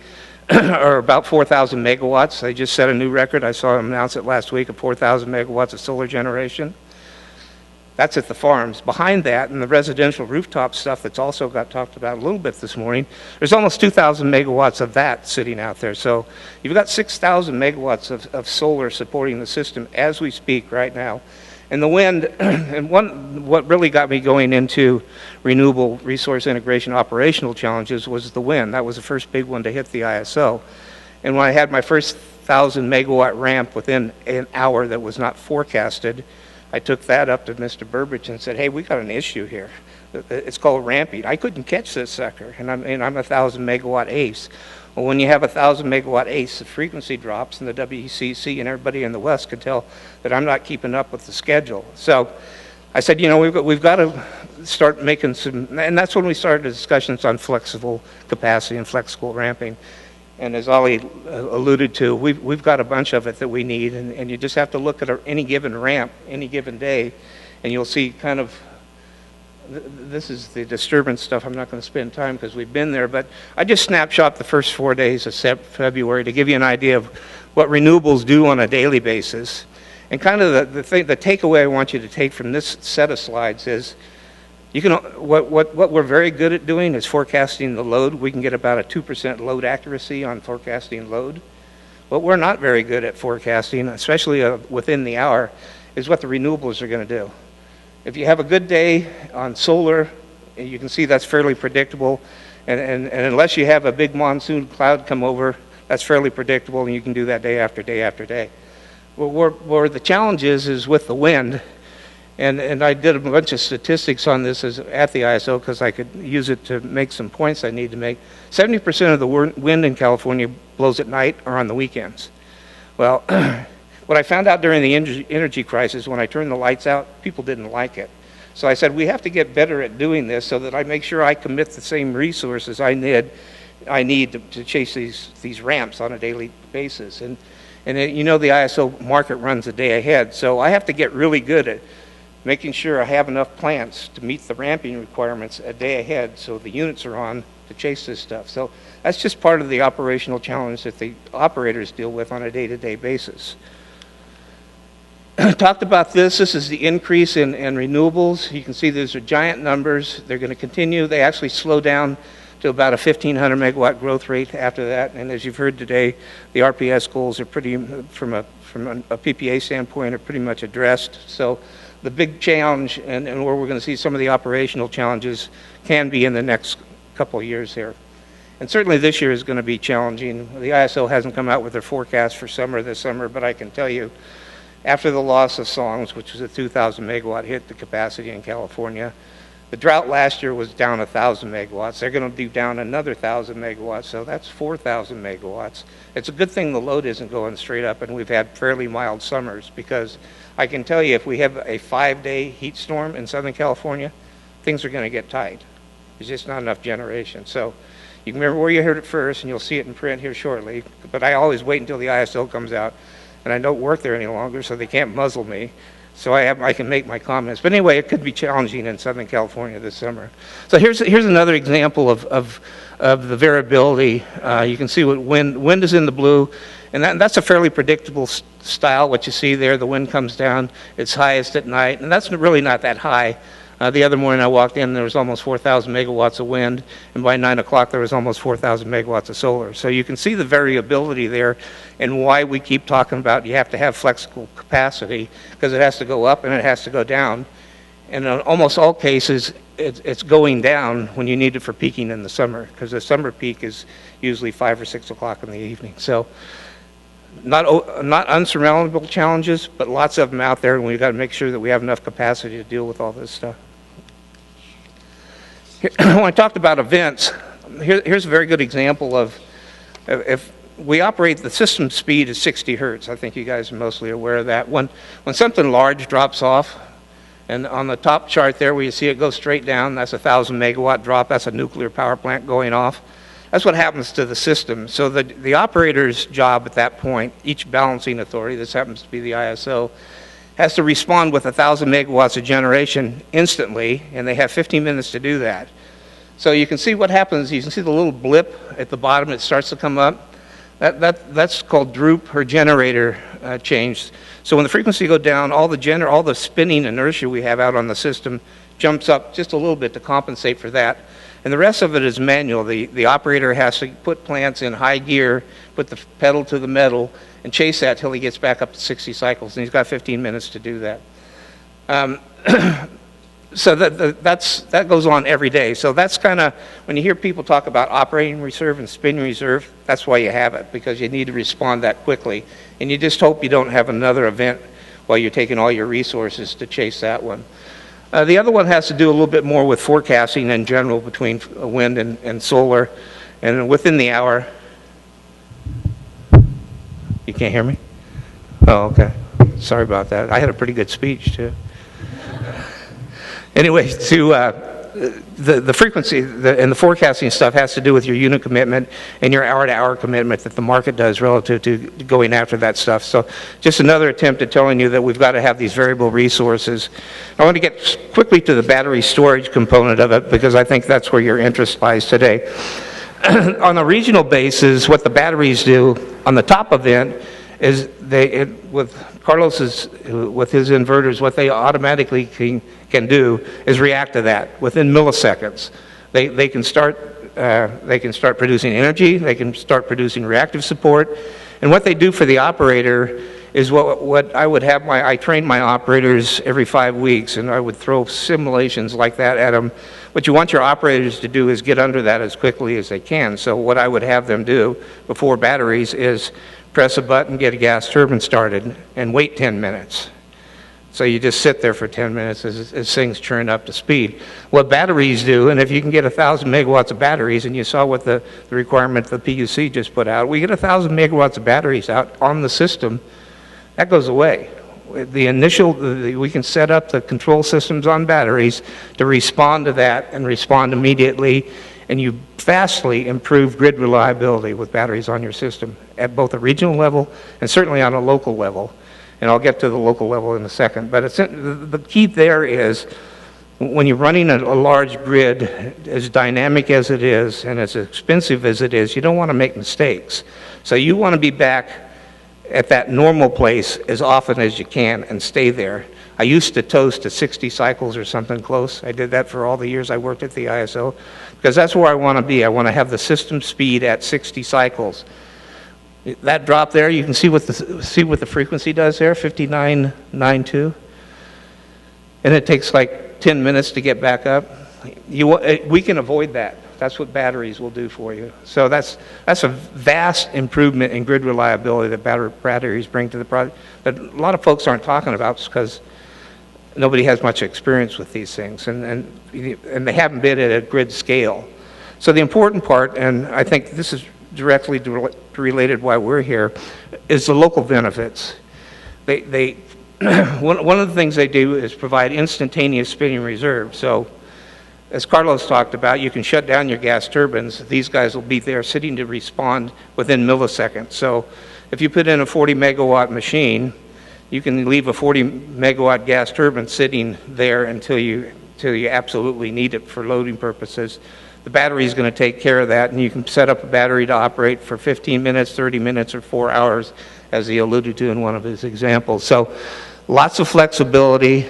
are about 4,000 megawatts. They just set a new record. I saw them announce it last week of 4,000 megawatts of solar generation. That's at the farms. Behind that, and the residential rooftop stuff that's also got talked about a little bit this morning, there's almost 2,000 megawatts of that sitting out there. So you've got 6,000 megawatts of solar supporting the system as we speak right now. And the wind, and what really got me going into renewable resource integration operational challenges was the wind. That was the first big one to hit the ISO. And when I had my first 1,000 megawatt ramp within an hour that was not forecasted, I took that up to Mr. Burbridge and said, hey, we got an issue here. It's called ramping. I couldn't catch this sucker, and I'm a 1,000 megawatt ace. Well, when you have a 1,000 megawatt ace, the frequency drops, and the WCC and everybody in the West can tell that I'm not keeping up with the schedule. So I said, you know, we've got to start making some, and that's when we started the discussions on flexible capacity and flexible ramping. And as Ollie alluded to, we've got a bunch of it that we need, and you just have to look at any given ramp, any given day, and you'll see kind of, this is the disturbance stuff. I'm not going to spend time because we've been there, but I just snapshot the first 4 days of February to give you an idea of what renewables do on a daily basis. And kind of the takeaway I want you to take from this set of slides is, what we're very good at doing is forecasting the load. We can get about a 2% load accuracy on forecasting load. What we're not very good at forecasting, especially within the hour, is what the renewables are going to do. If you have a good day on solar, you can see that's fairly predictable. And unless you have a big monsoon cloud come over, that's fairly predictable, and you can do that day after day after day. Where the challenge is with the wind. And I did a bunch of statistics on this at the ISO because I could use it to make some points I need to make. 70% of the wind in California blows at night or on the weekends. Well, what I found out during the energy crisis, when I turned the lights out, people didn't like it. So I said, we have to get better at doing this so that I make sure I commit the same resources I need to chase these ramps on a daily basis. And you know the ISO market runs a day ahead, so I have to get really good at making sure I have enough plants to meet the ramping requirements a day ahead so the units are on to chase this stuff. So that's just part of the operational challenge that the operators deal with on a day-to-day basis. Talked about this. This is the increase in renewables. You can see these are giant numbers. They're going to continue. They actually slow down to about a 1,500 megawatt growth rate after that. And as you've heard today, the RPS goals are pretty, from a PPA standpoint, are pretty much addressed. So the big challenge, and where we're going to see some of the operational challenges, can be in the next couple of years here. And certainly this year is going to be challenging. The ISO hasn't come out with their forecast for this summer, but I can tell you, after the loss of Songs, which was a 2,000 megawatt hit the capacity in California, The drought last year was down 1,000 megawatts. They're going to be down another 1,000 megawatts, so that's 4,000 megawatts. It's a good thing the load isn't going straight up and we've had fairly mild summers, because I can tell you if we have a 5-day heat storm in Southern California, things are going to get tight. There's just not enough generation. So you can remember where you heard it first, and you'll see it in print here shortly. But I always wait until the ISO comes out, and I don't work there any longer, so they can't muzzle me. So I can make my comments. But anyway, it could be challenging in Southern California this summer. So here's another example of the variability. You can see what wind is in the blue, and that's a fairly predictable style. What you see there, the wind comes down, it's highest at night, and that's really not that high. The other morning I walked in, there was almost 4,000 megawatts of wind, and by 9 o'clock there was almost 4,000 megawatts of solar. So you can see the variability there and why we keep talking about you have to have flexible capacity, because it has to go up and it has to go down. And in almost all cases, it's going down when you need it for peaking in the summer, because the summer peak is usually 5 or 6 o'clock in the evening. So not unsurmountable challenges, but lots of them out there, and we've got to make sure that we have enough capacity to deal with all this stuff. When I talked about events, here's a very good example of if we operate, the system speed is 60 hertz. I think you guys are mostly aware of that. When something large drops off, and on the top chart there where you see it go straight down, that's a 1,000 megawatt drop. That's a nuclear power plant going off. That's what happens to the system. So the operator's job at that point, each balancing authority, this happens to be the ISO, has to respond with 1,000 megawatts of generation instantly, and they have 15 minutes to do that. So you can see what happens. You can see the little blip at the bottom. It starts to come up. That's called droop or generator change. So when the frequency goes down, all the spinning inertia we have out on the system jumps up just a little bit to compensate for that. And the rest of it is manual. The operator has to put plants in high gear, put the pedal to the metal, and chase that till he gets back up to 60 cycles, and he's got 15 minutes to do that. So that goes on every day. So that's kind of, when you hear people talk about operating reserve and spinning reserve, that's why you have it, because you need to respond that quickly. And you just hope you don't have another event while you're taking all your resources to chase that one. The other one has to do a little bit more with forecasting in general between wind and solar. And within the hour, you can't hear me? Oh, okay. Sorry about that. I had a pretty good speech, too. Anyway, the frequency and the forecasting stuff has to do with your unit commitment and your hour-to-hour commitment that the market does relative to going after that stuff. So just another attempt at telling you that we've got to have these variable resources. I want to get quickly to the battery storage component of it, because I think that's where your interest lies today. On a regional basis, what the batteries do on the top event is with with his inverters, what they automatically can do is react to that within milliseconds. They can start producing energy. They can start producing reactive support. And what they do for the operator is what I would have I train my operators every 5 weeks, and I would throw simulations like that at them. What you want your operators to do is get under that as quickly as they can. So what I would have them do before batteries is press a button, get a gas turbine started, and wait 10 minutes. So you just sit there for 10 minutes as things churn up to speed. What batteries do, and if you can get 1,000 megawatts of batteries, and you saw what the requirement the PUC just put out, we get 1,000 megawatts of batteries out on the system, that goes away. We can set up the control systems on batteries to respond to that and respond immediately, and you vastly improve grid reliability with batteries on your system at both a regional level and certainly on a local level. And I'll get to the local level in a second. But the key there is when you're running a large grid, as dynamic as it is and as expensive as it is, you don't want to make mistakes. So you want to be back at that normal place as often as you can and stay there. I used to toast to 60 cycles or something close. I did that for all the years I worked at the ISO, because that's where I want to be. I want to have the system speed at 60 cycles. That drop there, you can see what the frequency does there, 5992. And it takes like 10 minutes to get back up. We can avoid that. That's what batteries will do for you. So that's a vast improvement in grid reliability that batteries bring to the product that a lot of folks aren't talking about, because nobody has much experience with these things, and they haven't been at a grid scale. So the important part, and I think this is directly related why we're here, is the local benefits. One of the things they do is provide instantaneous spinning reserve. So as Carlos talked about, you can shut down your gas turbines. These guys will be there sitting to respond within milliseconds. So if you put in a 40 megawatt machine, you can leave a 40 megawatt gas turbine sitting there until you absolutely need it for loading purposes. The battery is going to take care of that, and you can set up a battery to operate for 15 minutes, 30 minutes, or 4 hours, as he alluded to in one of his examples. So lots of flexibility.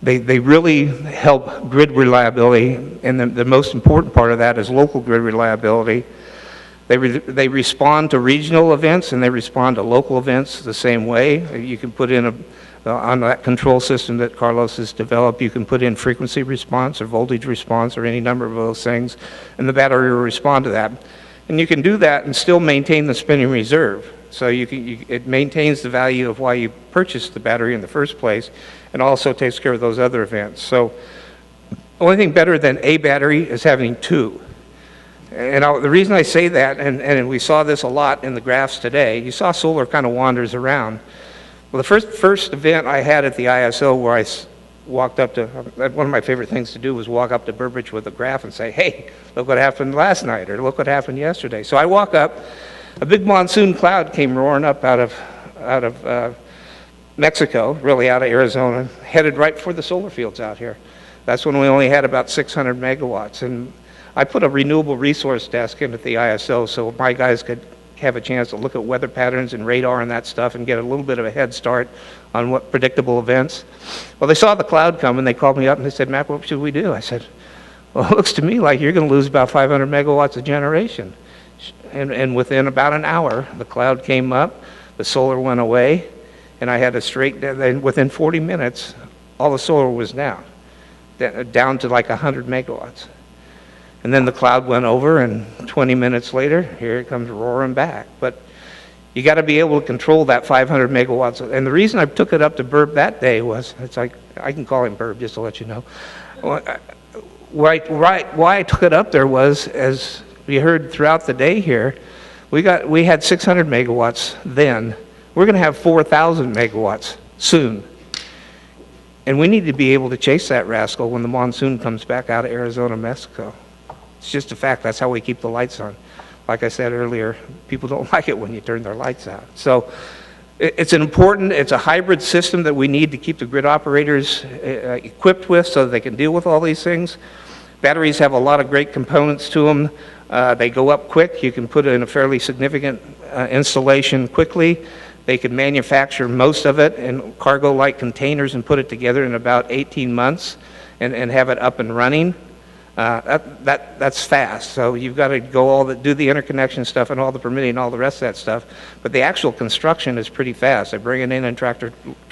They really help grid reliability, and the most important part of that is local grid reliability. They respond to regional events, and they respond to local events the same way. You can put in on that control system that Carlos has developed, you can put in frequency response or voltage response or any number of those things, and the battery will respond to that. And you can do that and still maintain the spinning reserve. So it maintains the value of why you purchased the battery in the first place, and also takes care of those other events. So the only thing better than a battery is having two. And the reason I say that, and we saw this a lot in the graphs today, you saw solar kind of wanders around. Well, the first event I had at the ISO where I walked up to, one of my favorite things to do was walk up to Burbridge with a graph and say, hey, look what happened last night, or look what happened yesterday. So I walk up, a big monsoon cloud came roaring up out of Mexico, really out of Arizona, headed right for the solar fields out here. That's when we only had about 600 megawatts. And I put a renewable resource desk in at the ISO so my guys could have a chance to look at weather patterns and radar and that stuff and get a little bit of a head start on what predictable events. Well, they saw the cloud come and they called me up and they said, Matt, what should we do? I said, well, it looks to me like you're going to lose about 500 megawatts of generation. And within about an hour, the cloud came up, the solar went away, and I had a straight, and within 40 minutes, all the solar was down to like 100 megawatts. And then the cloud went over, and 20 minutes later, here it comes roaring back. But you got to be able to control that 500 megawatts. And the reason I took it up to Burb that day was, it's like, I can call him Burb just to let you know. Why I took it up there was, as we heard throughout the day here, we had 600 megawatts then. We're going to have 4,000 megawatts soon. And we need to be able to chase that rascal when the monsoon comes back out of Arizona, Mexico. It's just a fact. That's how we keep the lights on. Like I said earlier, people don't like it when you turn their lights out. So it's a hybrid system that we need to keep the grid operators equipped with so that they can deal with all these things. Batteries have a lot of great components to them. They go up quick. You can put in a fairly significant installation quickly. They can manufacture most of it in cargo-like containers and put it together in about 18 months and have it up and running. That's fast. So you've got to do the interconnection stuff and all the permitting and all the rest of that stuff. But the actual construction is pretty fast. They bring it in and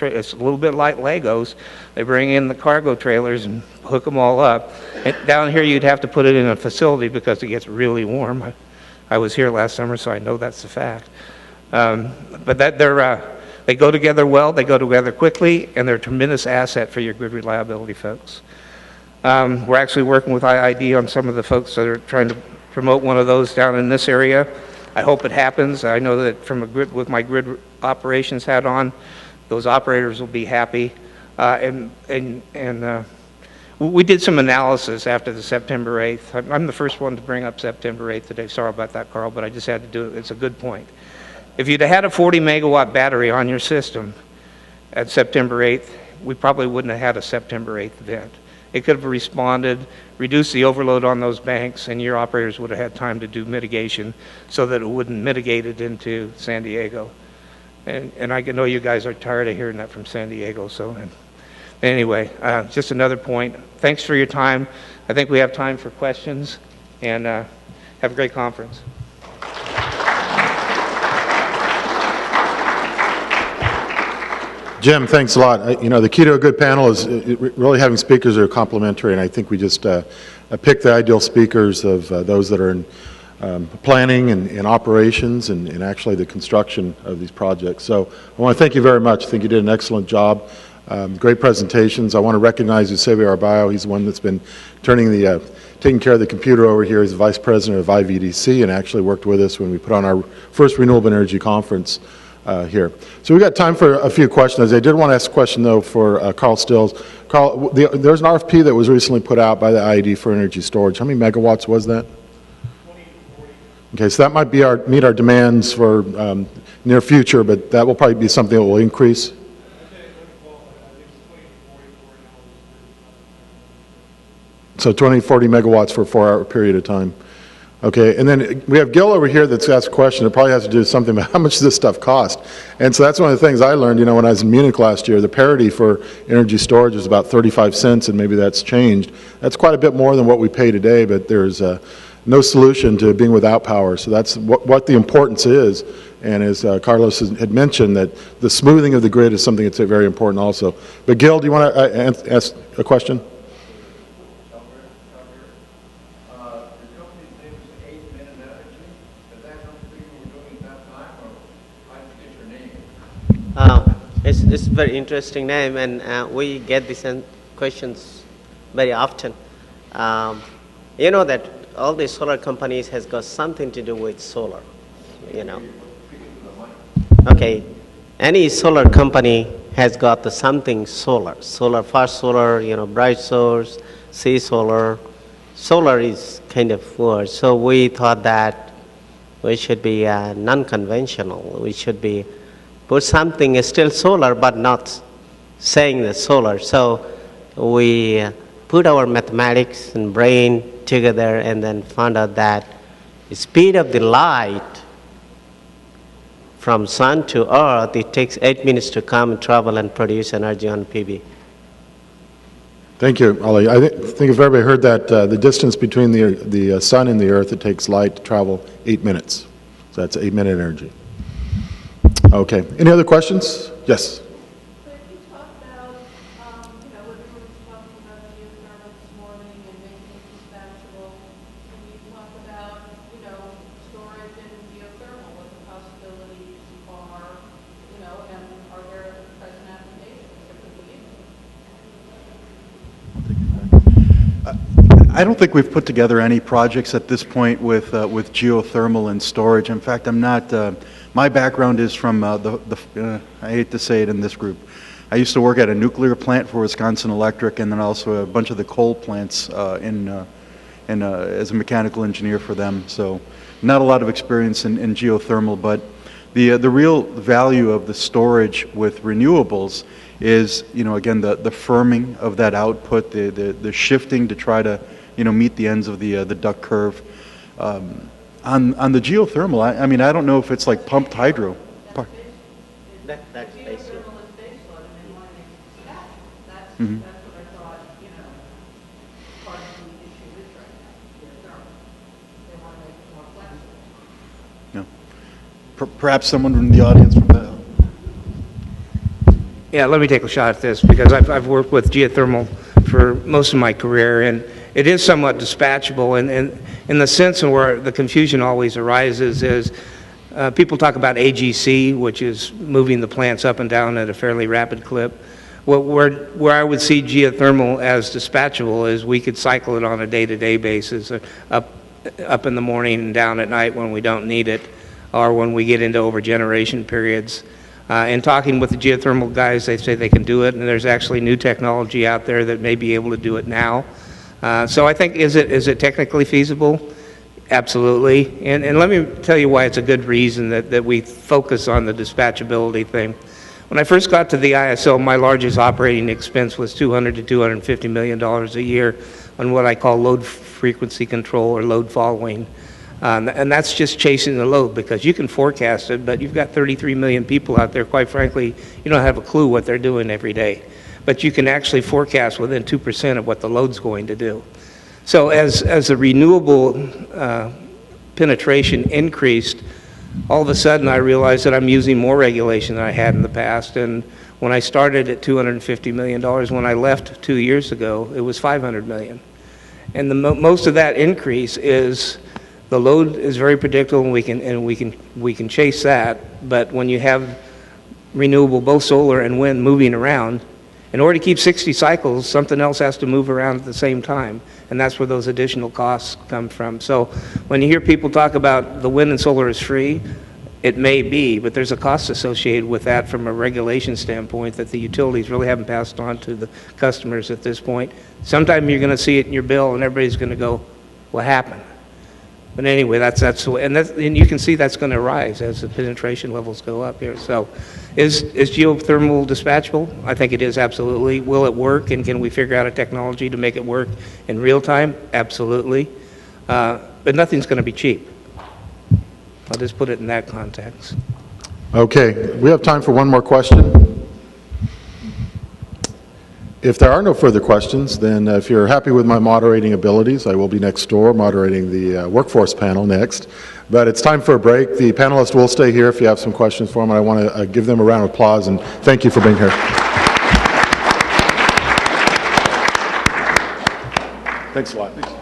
it's a little bit like Legos. They bring in the cargo trailers and hook them all up. And down here you'd have to put it in a facility because it gets really warm. I was here last summer, so I know that's a fact. But they go together well, they go together quickly, and they're a tremendous asset for your grid reliability folks. We're actually working with IID on some of the folks that are trying to promote one of those down in this area. I hope it happens. I know that with my grid operations hat on, those operators will be happy. We did some analysis after the September 8th. I'm the first one to bring up September 8th today. Sorry about that, Carl, but I just had to do it. It's a good point. If you'd had a 40 megawatt battery on your system at September 8th, we probably wouldn't have had a September 8th event. It could have responded, reduced the overload on those banks, and your operators would have had time to do mitigation so that it wouldn't mitigate it into San Diego. And I know you guys are tired of hearing that from San Diego. So anyway, just another point. Thanks for your time. I think we have time for questions, and have a great conference. Jim, thanks a lot. The key to a good panel is really having speakers that are complementary, and I think we just picked the ideal speakers of those that are in planning and operations and actually the construction of these projects. So I want to thank you very much. I think you did an excellent job. Great presentations. I want to recognize Eusebio Arbayo. He's the one that's been taking care of the computer over here. He's the Vice President of IVDC and actually worked with us when we put on our first Renewable Energy Conference here. So we've got time for a few questions. I did want to ask a question, though, for Carl Stills. Carl, there's an RFP that was recently put out by the IED for energy storage. How many megawatts was that? 20 to 40. Okay, so that might be meet our demands for near future, but that will probably be something that will increase. So 20, 40 megawatts for a 4-hour period of time. Okay, and then we have Gil over here that's asked a question. It probably has to do with something about how much does this stuff cost. And so that's one of the things I learned, when I was in Munich last year. The parity for energy storage is about 35 cents, and maybe that's changed. That's quite a bit more than what we pay today, but there's no solution to being without power. So that's what the importance is. And as Carlos had mentioned, that the smoothing of the grid is something that's very important also. But Gil, do you want to ask a question? It's a very interesting name, and we get these questions very often. You know that all the solar companies has got something to do with solar, Okay, any solar company has got something solar, fast solar, bright source, sea solar. Solar is kind of word. So we thought that we should be non-conventional. We should be put something still solar, but not saying the solar. So we put our mathematics and brain together and then found out that the speed of the light from sun to earth, it takes 8 minutes to come, travel, and produce energy on PV. Thank you, Ali. I think if everybody heard that, the distance between the sun and the earth, it takes light to travel 8 minutes. So that's 8-minute energy. Okay. Any other questions? Yes. So if you talk about, when we were talking about geothermal this morning and making it dispatchable, can you talk about, storage and geothermal, what the possibilities are, and are there present applications that could be used? I don't think we've put together any projects at this point with geothermal and storage. In fact, I'm not. My background is from I hate to say it in this group. I used to work at a nuclear plant for Wisconsin Electric, and then also a bunch of the coal plants as a mechanical engineer for them. So, not a lot of experience in geothermal, but the real value of the storage with renewables is, again, the firming of that output, the shifting to try to, meet the ends of the duct curve. On the geothermal, I don't know if it's like pumped hydro. That's basic. Geothermal is baseload, and they want to make it dispatchable. Mm-hmm. That's what I thought, part of the issue is right now, geothermal. They want to make it more flexible. Yeah. Perhaps someone from the audience from that. Yeah, let me take a shot at this because I've worked with geothermal for most of my career, and it is somewhat dispatchable. And in the sense of where the confusion always arises is people talk about AGC, which is moving the plants up and down at a fairly rapid clip. Where I would see geothermal as dispatchable is we could cycle it on a day-to-day basis, up in the morning and down at night when we don't need it, or when we get into overgeneration periods. In talking with the geothermal guys, they say they can do it, and there's actually new technology out there that may be able to do it now. So I think, is it technically feasible? Absolutely. And let me tell you why it's a good reason that we focus on the dispatchability thing. When I first got to the ISO, my largest operating expense was $200 to $250 million a year on what I call load frequency control or load following. And that's just chasing the load because you can forecast it, but you've got 33 million people out there. Quite frankly, you don't have a clue what they're doing every day. But you can actually forecast within 2% of what the load's going to do. So as the renewable penetration increased, all of a sudden I realized that I'm using more regulation than I had in the past. And when I started at $250 million, when I left 2 years ago, it was $500 million. And most of that increase is the load is very predictable, and we can chase that. But when you have renewable, both solar and wind, moving around, In order to keep 60 cycles, something else has to move around at the same time, and that's where those additional costs come from. So when you hear people talk about the wind and solar is free, it may be, but there's a cost associated with that from a regulation standpoint that the utilities really haven't passed on to the customers at this point. Sometime you're going to see it in your bill, and everybody's going to go, what happened? But anyway, that's the way, and you can see that's going to rise as the penetration levels go up here. So is geothermal dispatchable? I think it is, absolutely. Will it work, and can we figure out a technology to make it work in real time? Absolutely. But nothing's going to be cheap. I'll just put it in that context. Okay, we have time for one more question. If there are no further questions, then if you're happy with my moderating abilities, I will be next door moderating the workforce panel next. But it's time for a break. The panelists will stay here if you have some questions for them, and I want to give them a round of applause and thank you for being here. Thanks a lot.